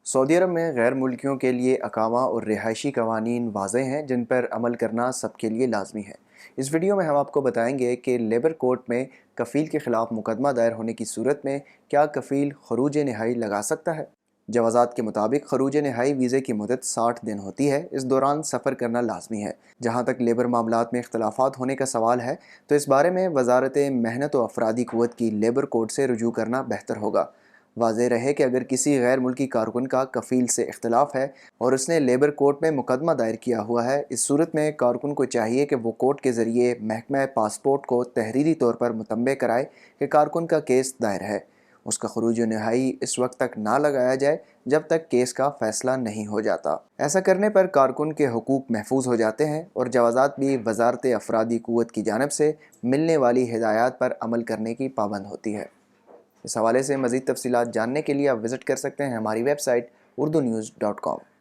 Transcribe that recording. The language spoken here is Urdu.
سعودی عرب میں غیر ملکیوں کے لیے اقامہ اور رہائشی قوانین واضح ہیں جن پر عمل کرنا سب کے لیے لازمی ہے۔ اس ویڈیو میں ہم آپ کو بتائیں گے کہ لیبر کورٹ میں کفیل کے خلاف مقدمہ دائر ہونے کی صورت میں کیا کفیل خروج نہائی لگا سکتا ہے۔ جوازات کے مطابق خروج نہائی ویزے کی مدت 60 دن ہوتی ہے۔ اس دوران سفر کرنا لازمی ہے۔ جہاں تک لیبر معاملات میں اختلافات ہونے کا سوال ہے تو اس بارے میں وزارت محنت و افرادی قوت کی لیبر کورٹ سے رجوع کرنا بہتر ہوگا۔ واضح رہے کہ اگر کسی غیر ملکی کارکن کا کفیل سے اختلاف ہے اور اس نے لیبر کورٹ میں مقدمہ دائر کیا ہوا ہے، اس صورت میں کارکن کو چاہیے کہ وہ کورٹ کے ذریعے محکمہ پاسپورٹ کو تحریری طور پر مطمع کرائے کہ کارکن کا کیس دائر ہے۔ اس کا خروج نہائی اس وقت تک نہ لگایا جائے جب تک کیس کا فیصلہ نہیں ہو جاتا۔ ایسا کرنے پر کارکن کے حقوق محفوظ ہو جاتے ہیں اور جوازات بھی وزارت افرادی قوت کی جانب سے ملنے والی ہدایات پر عمل کرنے کی پابند ہوتی ہے۔ اس حوالے سے مزید تفصیلات جاننے کے لیے آپ وزٹ کر سکتے ہیں ہماری ویب سائٹ urdunews.com۔